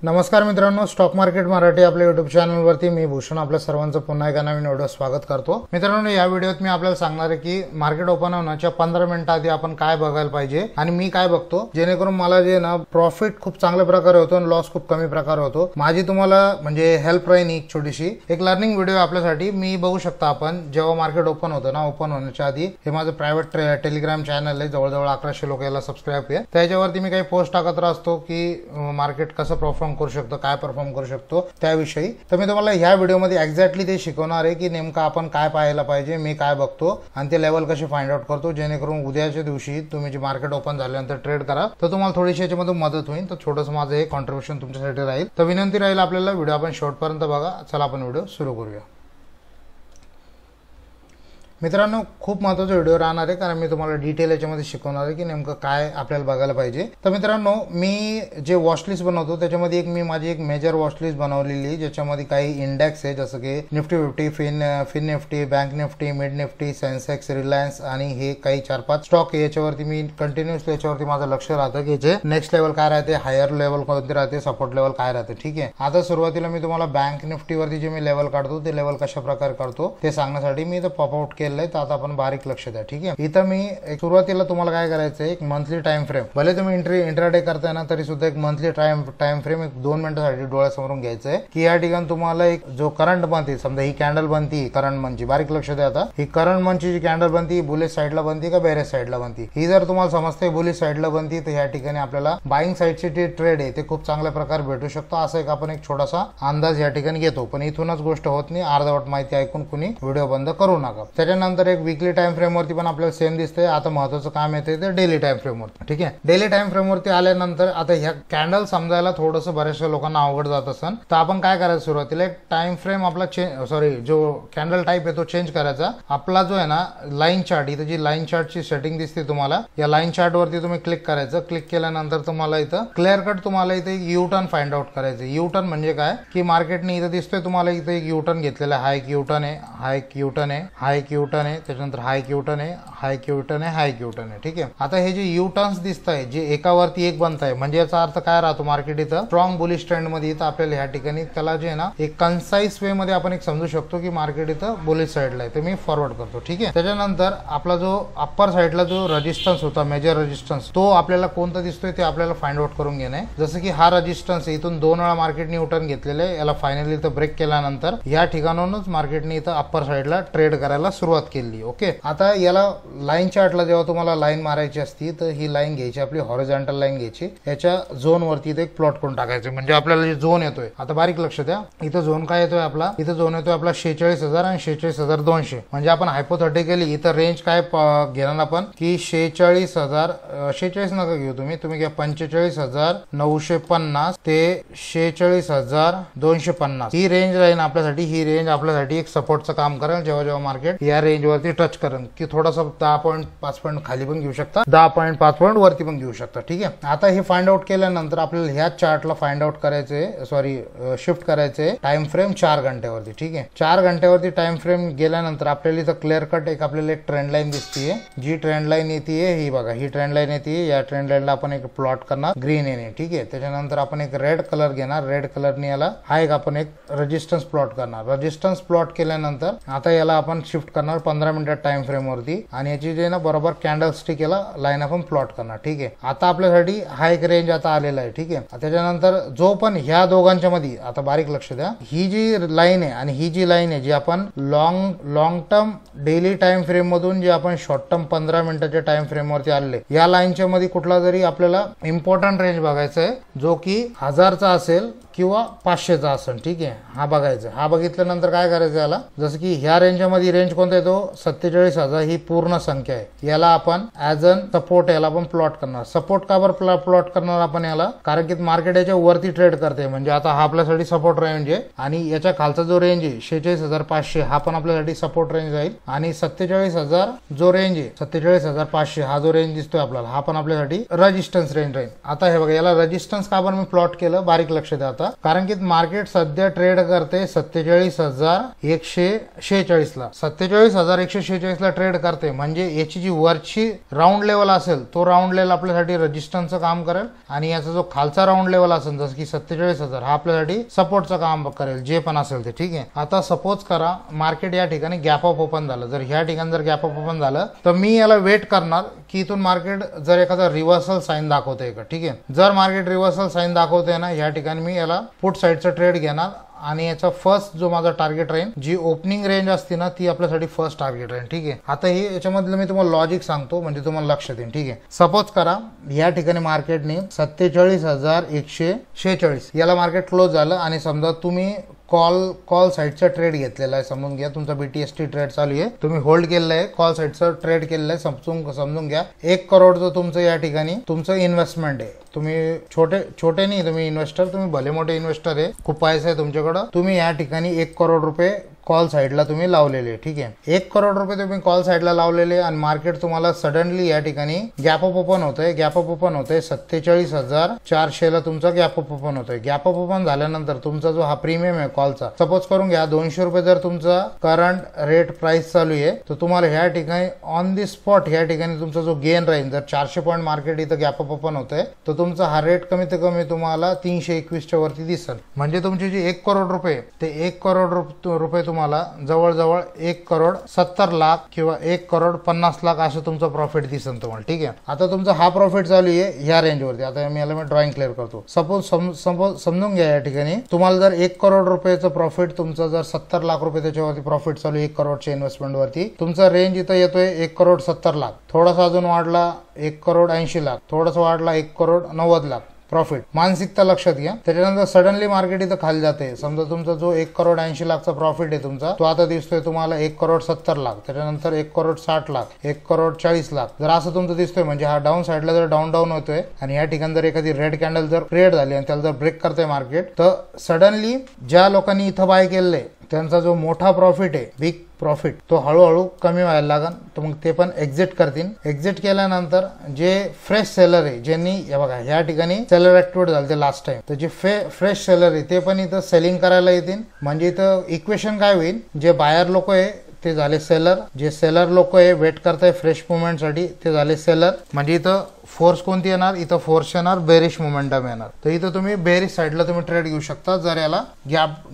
नमस्कार मित्रांनो, stock market Marathi आपल्या युट्यूब चॅनलवरती मी भूषण आपल्या सर्वांचं पुन्हा एका नवीन व्हिडिओ स्वागत करतो। मित्रांनो, या व्हिडिओत मी आपल्याला सांगणार आहे की मार्केट ओपन होण्याच्या 15 मिनिटं आधी आपण काय बघायला पाहिजे आणि मी काय बघतो जेणेकरून मला जे ना प्रॉफिट खूप चांगल्या प्रकारे होतो आणि लॉस खूप कमी प्रकारे होतो। माझी तुम्हाला म्हणजे हेल्प राहील एक छोटीशी एक लर्निंग व्हिडिओ आपल्यासाठी। मी बघू शकता आपण जेव्हा मार्केट ओपन होतं ना, ओपन होण्याच्या आधी हे माझं प्रायव्हेट टेलिग्राम चॅनल आहे, जवळजवळ 1100 लोक याला सबस्क्राईब आहे। त्याच्यावरती मी काही पोस्ट टाकत असतो की मार्केट कसं परफॉर्म करू शकतो, काय परफॉर्म करू शकतो त्याविषयी। तर मी तुम्हाला ह्या व्हिडिओमध्ये एक्झॅक्टली ते शिकवणार आहे की नेमकं आपण काय पाहायला पाहिजे, मी काय बघतो आणि ते लेवल कसे फाइंड आउट करतो, जेणेकरून उद्याच्या दिवशी तुम्ही जे मार्केट ओपन झाल्यानंतर ट्रेड करा तर तुम्हाला थोडीशी याच्यामध्ये मदत होईल। तर छोटंसं माझं हे कॉन्ट्रीब्युशन तुमच्यासाठी राहील। तर विनंती राहील आपल्याला व्हिडिओ आपण शेवटपर्यंत बघा। चला आपण व्हिडिओ सुरू करूया। मित्रांनो, खूप महत्त्वाचा व्हिडिओ राहणार आहे कारण मी तुम्हाला डिटेल याच्यामध्ये शिकवणार आहे की नेमकं काय आपल्याला बघायला पाहिजे। तर मित्रांनो, मी जे वॉचलिस्ट बनवतो त्याच्यामध्ये माझी एक मेजर वॉचलिस्ट बनवलेली आहे, ज्याच्यामध्ये काही इंडेक्स आहे जसं की Nifty 50, fin Nifty, bank Nifty, mid Nifty, Sensex, Reliance आणि हे काही 4-5 स्टॉक आहे। याच्यावरती मी कंटिन्युअसली याच्यावरती माझं लक्ष राहतं की जे नेक्स्ट लेवल काय राहते, हायर लेवल कोणते राहते, सपोर्ट लेवल काय राहते। ठीक आहे, आता सुरुवातीला मी तुम्हाला बँक निफ्टीवरती जे मी लेवल काढतो ते लेवल कशा प्रकारे काढतो ते सांगण्यासाठी मी इथं पॉपआउट केलंय। तर आता आपण बारीक लक्ष द्या। ठीक आहे, इथं मी सुरुवातीला तुम्हाला काय करायचं आहे, एक मंथली टाइम फ्रेम, भले तुम्ही इंट्राडे करताय ना तरी सुद्धा एक मंथली टाइम फ्रेम एक 2 मिनिटांसाठी डोळ्यासमोरून घ्यायचं आहे की या ठिकाणी तुम्हाला एक जो करंट बनते, समजा ही कॅन्डल बनती करंट मंथची, बारीक लक्ष द्या। आता ही करंट मंथची जी कॅन्डल बनती बुलिश साईडला बनती का बेरिश साईडला बनती, ही जर तुम्हाला समजते बुलिश साईडला बनती तर या ठिकाणी आपल्याला बाईंग साईडची जे ट्रेड आहे ते खूप चांगल्या प्रकारे भेटू शकतो। असं एक आपण एक छोटासा अंदाज या ठिकाणी घेतो, पण इथूनच गोष्ट होत नाही। अर्धवट माहिती ऐकून कुणी व्हिडिओ बंद करू नका। त्याच्यानंतर एक वीकली टाइम फ्रेम वरती पण आपल्याला सेम दिसतंय। आता महत्त्वाचं काम येते ते डेली टाइम फ्रेम वरती। ठीक आहे, डेली टाइम फ्रेम वरती आल्यानंतर आता ह्या कॅन्डल समजायला थोडंसं बऱ्याचशा लोकांना अवघड जात असेल, तर आपण काय करायचं, सुरुवातीला एक टाइम फ्रेम आपला जो कॅन्डल टाइप आहे तो चेंज करायचा। आपला जो आहे ना लाईन चार्ट, इथं जी लाईन चार्टची सेटिंग दिसते तुम्हाला, या लाईन चार्ट वरती तुम्ही क्लिक करायचं। क्लिक केल्यानंतर तुम्हाला इथं क्लिअर कट तुम्हाला इथे यू टर्न फाइंड आउट करायचं। यू टर्न म्हणजे काय की मार्केटने इथं दिसतोय तुम्हाला इथे एक यू टर्न घेतलेला आहे, हाय एक यू टर्न आहे, हाय एक यू टर्न आहे, हाय एक यू टर्न आहे, त्याच्यानंतर हाय एक यू टर्न आहे, हाय एक यू टर्न आहे, हाय एक यू टर्न आहे। ठीक आहे, आता हे जे यू टर्न्स दिसत आहे जे एकावरती एक बनत आहे, म्हणजे याचा अर्थ काय राहतो, मार्केट इथं स्ट्रॉंग बुलिश ट्रेंड मध्ये इथं आपल्याला ह्या ठिकाणी त्याला जे आहे ना एक कन्साइज वे मध्ये आपण एक समजू शकतो की मार्केट इथं बुलिश साईडला आहे। तर मी फॉरवर्ड करतो। ठीक आहे, त्याच्यानंतर आपला जो अप्पर साईडला जो रेजिस्टन्स होता, मेजर रेजिस्टन्स, तो आपल्याला कोणता दिसतोय ते आपल्याला फाइंड आउट करून घेणे। जसं की हा रेजिस्टन्स इथून 2 वेळा मार्केटने यू टर्न घेतलेले आहे, याला फायनली इथं ब्रेक केल्यानंतर या ठिकाणाहूनच मार्केटने इथं अप्पर साईडला ट्रेड करायला सुरुवात केली। ओके, आता याला लाईन चार्टला जेव्हा तुम्हाला लाईन मारायची असती तर ही लाईन घ्यायची, आपली हॉरिझॉन्टल लाईन घ्यायची, याच्या झोन वरती इथे एक प्लॉट करून टाकायचे। म्हणजे आपल्याला जे झोन येतोय, आता बारीक लक्ष द्या, इथं झोन काय येतोय आपला, इथं झोन येतोय आपला 46,000 आणि 46,200। म्हणजे आपण हायपोथेटिकली इथं रेंज काय घेणार आपण की 46,000 नका घेऊ तुम्ही घ्या 45,950 ते 46,250। ही रेंज राहील आपल्यासाठी, ही रेंज आपल्यासाठी एक सपोर्टचं काम करेल जेव्हा जेव्हा मार्केट या रेंज वरती टच करेल, की थोडासा 10.5 पॉईंट खाली पण घेऊ शकता, 10.5 पॉईंट वरती पण घेऊ शकता। ठीक आहे, आता हे फाइंड आउट केल्यानंतर आपल्याला ह्या चार्टला फाइंड आउट करायचे, शिफ्ट करायचे टाइम फ्रेम 4 घंट्यावरती। ठीक आहे, 4 घंट्यावरती टाइम फ्रेम गेल्यानंतर आपल्याला इथं क्लिअर कट आपल्याला एक ट्रेंड लाईन दिसतीये। जी ट्रेंड लाईन येते ही बघा, ही ट्रेंड लाईन येते, या ट्रेंड लाईनला आपण एक प्लॉट करणार ग्रीन येणे। ठीक आहे, त्याच्यानंतर आपण एक रेड कलर घेणार, रेड कलरने याला हा एक आपण एक रेजिस्टन्स प्लॉट करणार। रेजिस्टन्स प्लॉट केल्यानंतर आता याला आपण शिफ्ट करणार 15 मिनिटात टाइम फ्रेम वरती आणि याची जे ना बरोबर कॅन्डल स्टिक याला लाईन आपण प्लॉट करणार। ठीक आहे, आता आपल्यासाठी हा एक रेंज आता आलेला आहे। ठीक आहे, त्याच्यानंतर जो पण ह्या दोघांच्या मध्ये, आता बारीक लक्ष द्या, ही जी लाईन आहे आणि ही जी लाईन आहे जी आपण long term daily time frame मधून जे आपण शॉर्ट टर्म 15 मिनिटाच्या टाइम फ्रेम वरती आले, या लाईनच्या मध्ये कुठला तरी आपल्याला इम्पॉर्टंट रेंज बघायचा आहे जो की 1000चा असेल किंवा 500चा असेल। ठीक आहे, हा बघायचा। हा बघितल्यानंतर काय करायचं, याला जसं की ह्या रेंजमध्ये रेंज कोणता येतो 47,000 ही पूर्ण संख्या आहे, याला आपण ऍज अन सपोर्ट याला आपण प्लॉट करणार। सपोर्ट का बरं प्लॉट करणार आपण याला, कारण की मार्केट याच्या वरती ट्रेड करते, म्हणजे आता हा आपल्यासाठी सपोर्ट रेंज आहे आणि याच्या खालचा जो रेंज आहे 46,500 हा पण आपल्यासाठी सपोर्ट रेंज राहील आणि 47,000 जो रेंज आहे 47,500 हा जो रेंज दिसतोय आपल्याला हा पण आपल्यासाठी रेजिस्टन्स रेंज राहील। आता हे बघा, याला रेजिस्टन्स का बरं मी प्लॉट केलं, बारीक लक्ष द्या आता, कारण की मार्केट सध्या ट्रेड करते 47,146 ला। 47,000 47,146 ला ट्रेड करते, म्हणजे याची जी वरची राऊंड लेवल असेल तो राऊंड लेवल आपल्यासाठी रेजिस्टन्सचं काम करेल आणि याचा जो खालचा राऊंड लेवल असेल जसं की 47,000 हा आपल्यासाठी सपोर्टचं काम करेल, जे पण असेल ते. ठीक आहे. आता सपोज करा मार्केट या ठिकाणी गॅप अप ओपन झालं, जर ह्या ठिकाणी जर गॅप अप ओपन झालं तर मी याला वेट करणार की इथून मार्केट जर एखादा रिव्हर्सल साइन दाखवतंय का. ठीक आहे. जर मार्केट रिव्हर्सल साइन दाखवतंय ना या ठिकाणी मी याला पुट साईडचं ट्रेड घेणार आणि याचा फर्स्ट जो माझा टार्गेट राहील, जी ओपनिंग रेंज असते ना ती आपल्यासाठी फर्स्ट टार्गेट राहील. ठीक आहे. आता हे याच्यामधलं मी तुम्हाला लॉजिक सांगतो म्हणजे तुम्हाला लक्षात येईल. ठीक आहे. सपोज करा या ठिकाणी मार्केटने 47,146 याला मार्केट क्लोज झालं आणि समजा तुम्ही कॉल साईडचा ट्रेड घेतलेला आहे, समजून घ्या तुमचा BTST ट्रेड चालू आहे, तुम्ही होल्ड केलेला आहे, कॉल साईडचा ट्रेड केलेला आहे, समजून घ्या 1 करोडचं तुमचं या ठिकाणी तुमचं इन्व्हेस्टमेंट आहे. तुम्ही छोटे नाही, तुम्ही इन्व्हेस्टर, तुम्ही भले मोठे इन्व्हेस्टर आहे, खूप पैसा आहे तुमच्याकडं, तुम्ही या ठिकाणी 1 करोड रुपये कॉल साईडला तुम्ही लावलेले. ठीक आहे. 1 करोड रुपये तुम्ही कॉल साईडला लावलेले आणि मार्केट तुम्हाला सडनली या ठिकाणी गॅप अप ओपन होतंय 47,400 ला तुमचा गॅप अप ओपन होतोय. गॅप अप ओपन झाल्यानंतर तुमचा जो हा प्रीमियम आहे कॉलचा, सपोज करून घ्या 200 रुपये जर तुमचा करंट रेट प्राइस चालू आहे तर तुम्हाला ह्या ठिकाणी ऑन दी स्पॉट ह्या ठिकाणी तुमचा जो गेन राहील, जर 400 पॉईंट मार्केट इथं गॅप अप ओपन होतंय तर तुमचा हा रेट कमीत कमी तुम्हाला 321च्या वरती दिसेल. म्हणजे तुमची जी 1 करोड रुपये ते 1 करोड रुपये तुम्हाला जवळजवळ 1,70,00,000 किंवा 1,50,00,000 असं तुमचं प्रॉफिट दिसेल तुम्हाला. ठीक आहे. आता तुमचा हा प्रॉफिट चालू आहे ह्या रेंजवरती. आता मी ड्रॉइंग क्लिअर करतो. सपोज समजून घ्या या ठिकाणी तुम्हाला जर 1 करोड रुपयाचं प्रॉफिट, तुमचं जर 70,00,000 रुपये त्याच्यावरती प्रॉफिट चालू 1 करोडच्या इन्व्हेस्टमेंट वरती, तुमचा रेंज इथं येतोय 1,70,00,000, थोडासा अजून वाढला 1,80,00,000, थोडासा वाढला 1,90,00,000 प्रॉफिट. मानसिकता लक्षात घ्या. त्याच्यानंतर सडनली मार्केट इथं खाली जाते. समजा तुमचा जो 1,80,00,000चा प्रॉफिट आहे तुमचा, तो आता दिसतोय तुम्हाला 1,70,00,000, त्याच्यानंतर 1,60,00,000, 1,40,00,000, जर असं तुमचं दिसतोय म्हणजे हा डाऊन साईडला जर डाऊन होतोय आणि या ठिकाणी जर एखादी रेड कॅन्डल जर क्रिएट झाली आणि त्याला जर ब्रेक करते मार्केट, तर सडनली ज्या लोकांनी इथं बाय केलेलं आहे त्यांचा जो मोठा प्रॉफिट आहे, बिग प्रॉफिट, तो हळूहळू कमी व्हायला लागेल. तर मग ते पण एक्झिट करतील. एक्झिट केल्यानंतर जे फ्रेश सेलर आहे, ज्यांनी हे बघा ह्या ठिकाणी सेलर ऍक्टिव्हेट झाले ते लास्ट टाइम, तर जे फ्रेश सेलर आहे ते पण इथं सेलिंग करायला येतील. म्हणजे इथं इक्वेशन काय होईल, जे बायर लोक आहे ते झाले सेलर, जे सेलर लोक आहे वेट करताय फ्रेश मुवमेंटसाठी ते झाले सेलर. म्हणजे इथं फोर्स कोणती येणार, इथं फोर्स येणार बेरिश मोमेंटम येणार. तर इथं तुम्ही बेरिश साईडला तुम्ही ट्रेड घेऊ शकता जर याला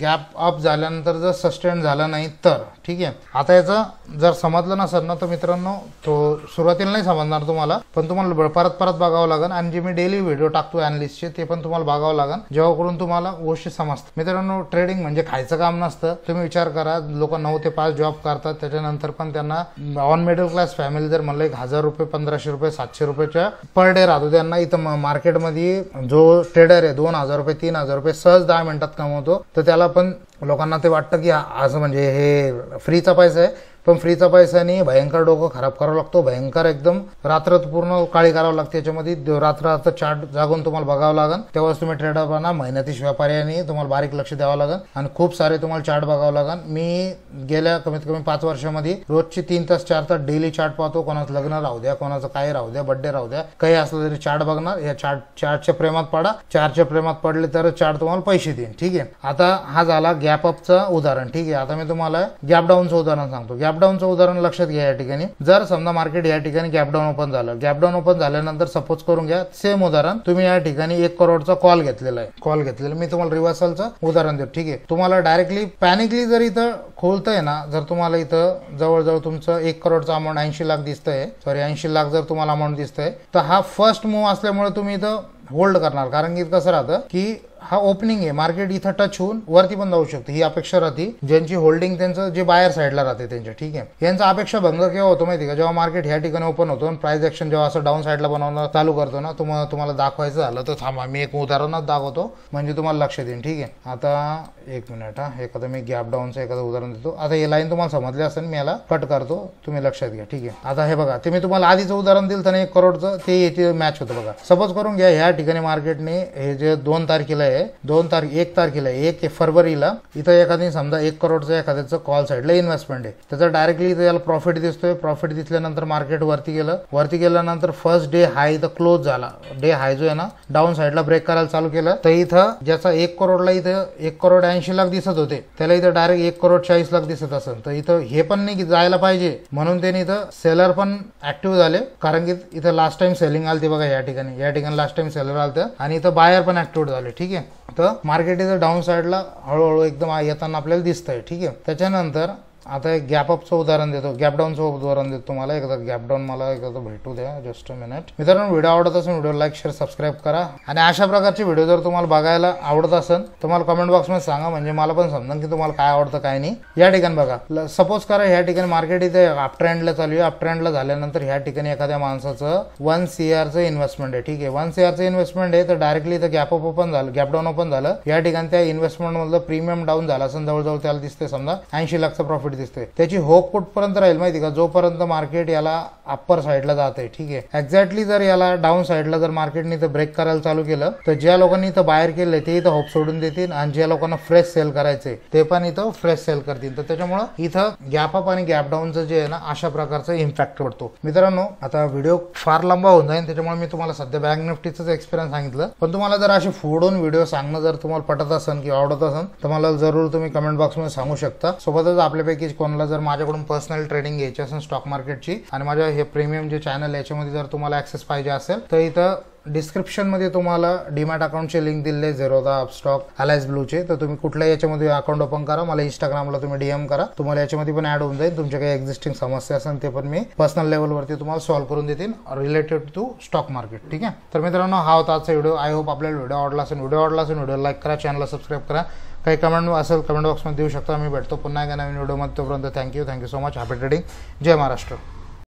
गॅप अप झाल्यानंतर जर सस्टेन झाला नाही तर. ठीक आहे. आता याचं जर समजलं नसेल ना तर मित्रांनो, तो सुरुवातीला नाही समजणार तुम्हाला, पण तुम्हाला परत बघावं लागेल आणि जे मी डेली व्हिडिओ टाकतो अनालिस्टचे ते पण तुम्हाला बघावं लागेल, जेव्हा करून तुम्हाला गोष्टी समजतात. मित्रांनो, ट्रेडिंग म्हणजे खायचं काम नसतं. तुम्ही विचार करा, लोक 9 ते 5 जॉब करतात, त्याच्यानंतर पण त्यांना ऑन मिडल क्लास फॅमिली जर म्हणलं 1,000 रुपये, 1,500 रुपये, 700 रुपयाच्या पर डे राहतो, त्यांना इथं मार्केटमध्ये जो ट्रेडर आहे 2,000 रुपये, 3,000 रुपये सहज 10 मिनिटात कमवतो. तर त्याला पण लोकांना ते वाटतं की असं म्हणजे हे फ्रीचा पैसा आहे, पण फ्रीचा पैशाने भयंकर डोकं खराब करावं लागतो, भयंकर एकदम रात्र पूर्ण काळी करावं लागते. याच्यामध्ये रात्र चार्ट जागून तुम्हाला बघावं लागेल, तेव्हाच तुम्ही ट्रेडर बना. मेहनतीश व्यापाऱ्यांनी तुम्हाला बारीक लक्ष द्यावं लागेल आणि खूप सारे तुम्हाला चार्ट बघावं लागेल. मी गेल्या कमीत कमी 5 वर्षामध्ये रोजची 3 तास 4 तास डेली चार्ट पाहतो. कोणाचं लग्न राहू द्या, कोणाचं काय राहू द्या, बर्थडे राहू द्या, काही असलं तरी चार्ट बघणार. या चार्टच्या प्रेमात पडा. चार्टच्या प्रेमात पडले तर चार्ट तुम्हाला पैसे देईन. ठीक आहे. आता हा झाला गॅप अपचा उदाहरण. ठीक आहे. आता मी तुम्हाला गॅप डाऊनचं उदाहरण सांगतो. गॅप डाऊनचं उदाहरण लक्षात घ्या. या ठिकाणी जर समजा मार्केट या ठिकाणी गॅप डाऊन ओपन झालं, गॅप डाऊन ओपन झाल्यानंतर सपोज करून घ्या सेम उदाहरण, तुम्ही या ठिकाणी 1 करोडचा कॉल घेतलेला आहे. मी तुम्हाला रिव्हर्सलचं उदाहरण देतो. ठीक आहे. तुम्हाला डायरेक्टली पॅनिकली जर इथं खोलतंय ना, जर तुम्हाला इथं जवळजवळ तुमचं 1 करोडचा अमाऊंट 80 लाख दिसतंय, 80 लाख जर तुम्हाला अमाऊंट दिसतंय, तर हा फर्स्ट मूव्ह असल्यामुळे तुम्ही इथं होल्ड करणार. कारण की कसं राहतं की हा ओपनिंग आहे, मार्केट इथं टच होऊन वरती पण जाऊ शकते, ही अपेक्षा राहते ज्यांची होल्डिंग त्यांचं जे बायर साईडला राहते त्यांच्या. ठीक आहे. यांचा अपेक्षा भंग केव्हा होतो माहिती का, जेव्हा मार्केट ह्या ठिकाणी ओपन होतो आणि प्राइस ऍक्शन जेव्हा असं डाऊन साईडला बनवणं चालू करतो ना, तुम्हाला दाखवायचं झालं तर थांबा, मी एक उदाहरणच दाखवतो म्हणजे तुम्हाला लक्षात येईल. ठीक आहे. आता 1 मिनिट, एखादं मी गॅप डाऊनचं एखादं उदाहरण देतो. आता हे लाईन तुम्हाला समजली असेल, मी याला कट करतो, तुम्ही लक्षात घ्या. ठीक आहे. आता हे बघा, ते मी तुम्हाला आधीचं उदाहरण दिलं तर 1 करोडचं, ते मॅच होतं बघा. सपोज करून घ्या ह्या ठिकाणी मार्केटने हे जे 2 तारखेला आहे आहे 1 तारखेला 1 फरवरीला इथं एखादी समजा 1 करोडचं एखाद्याचं कॉल साईडला इन्व्हेस्टमेंट आहे, त्याचा डायरेक्टली इथं याला प्रॉफिट दिसतोय. प्रॉफिट दिसल्यानंतर मार्केट वरती गेल्यानंतर फर्स्ट डे हाय इथं क्लोज झाला. डे हाय जो आहे ना डाऊन साईडला ब्रेक करायला चालू केलं, तर इथं ज्याचा 1 करोडला इथं 1 करोड 80 लाख दिसत होते त्याला इथं डायरेक्ट 1 करोड 40 लाख दिसत असेल, तर इथं हे पण नाही की जायला पाहिजे म्हणून त्यांनी इथं सेलर पण ऍक्टिव्ह झाले. कारण की इथं लास्ट टाइम सेलिंग आलती बघा, या ठिकाणी लास्ट टाइम सेलर आलतं आणि इथं बायर पण ऍक्टिव्ह झाले. ठीक आहे, तर मार्केट इथं डाऊन साईडला हळूहळू एकदम येताना आपल्याला दिसतंय. ठीक आहे, त्याच्यानंतर आता एक गॅप अपचं उदाहरण देतो, गॅप डाऊनचं उदाहरण देतो तुम्हाला. एकदा गॅप डाऊन मला एकदा भेटू द्या, जस्ट अ मिनिट. मित्रांनो, व्हिडिओ आवडत असेल व्हिडिओ लाईक शेअर सबस्क्राईब करा आणि अशा प्रकारचे व्हिडिओ जर तुम्हाला बघायला आवडत असेल तुम्हाला कमेंट बॉक्समध्ये सांगा, म्हणजे मला पण समजा की तुम्हाला काय आवडतं काय नाही. या ठिकाणी बघा, सपोज करा ह्या ठिकाणी मार्केट इथे अप ट्रेंडला चालू आहे. अप ट्रेंडला झाल्यानंतर ह्या ठिकाणी एखाद्या माणसाचं 1 CRचं इन्व्हेस्टमेंट आहे. ठीक आहे, 1 CRचं इन्व्हेस्टमेंट आहे, तर डायरेक्टली इथं गॅप अप ओपन झालं, गॅप डाऊन ओपन झालं. या ठिकाणी त्या इन्व्हेस्टमेंट मधलं प्रीमियम डाऊन झाला असेल, जवळजवळ त्याला दिसते समजा 80 लाखचं प्रॉफिट दिसते. त्याची होप कुठपर्यंत राहील माहिती का, जोपर्यंत मार्केट याला अप्पर साईडला जात आहे. ठीक आहे, एक्झॅक्टली जर याला डाऊन साईडला जर मार्केटने इथं ब्रेक करायला चालू केलं तर ज्या लोकांनी इथं बाहेर केलंय ते इथं होप सोडून देतील आणि ज्या लोकांना फ्रेश सेल करायचंय ते पण इथं फ्रेश सेल करतील. तर त्याच्यामुळे इथं गॅप अप आणि गॅप डाऊनचं जे आहे ना अशा प्रकारचा इम्पॅक्ट पडतो. मित्रांनो, आता व्हिडिओ फार लंबा होऊन जाईल त्याच्यामुळे मी तुम्हाला सध्या बँक निफ्टीचं एक्सपिरियन्स सांगितलं, पण तुम्हाला जर असे फोडून व्हिडिओ सांगणं जर तुम्हाला पटत असेल किंवा आवडत असेल तर मला जरूर तुम्ही कमेंट बॉक्समध्ये सांगू शकता. सोबतच आपल्यापैकी कोणाला जर माझ्याकडून पर्सनल ट्रेडिंग घ्यायची असेल स्टॉक मार्केटची आणि माझ्या हे प्रीमियम जे चॅनल आहे याच्यामध्ये जर तुम्हाला ऍक्सेस पाहिजे असेल तर इथं डिस्क्रिप्शन मध्ये तुम्हाला डीमॅट अकाउंटचे लिंक दिले, झेरोदा, अपस्टॉक, अलायन्स ब्लूचे. तर तुम्ही कुठल्याही याच्यामध्ये अकाउंट ओपन करा, मला इंस्टाग्रामला तुम्ही DM करा, तुम्हाला याच्यामध्ये पण ऍड होऊन जाईल. तुमच्या काही एक्झिस्टिंग समस्या असेल ते पण मी पर्सनल लेवलवरती तुम्हाला सॉल्व्ह करून देतील रिलेटेड टू स्टॉक मार्केट. ठीक आहे, तर मित्रांनो हा होता आजचा व्हिडिओ. आय होप आपल्याला व्हिडिओ आवडला असेल. व्हिडिओ लाईक करा, चॅनलला सबस्क्राईब करा. काही कमेंट असेल कमेंट बॉक्समध्ये देऊ शकता. मी भेटतो पुन्हा एका नवीन व्हिडिओमध्ये. तोपर्यंत thank you so much. Happy trading. जय महाराष्ट्र.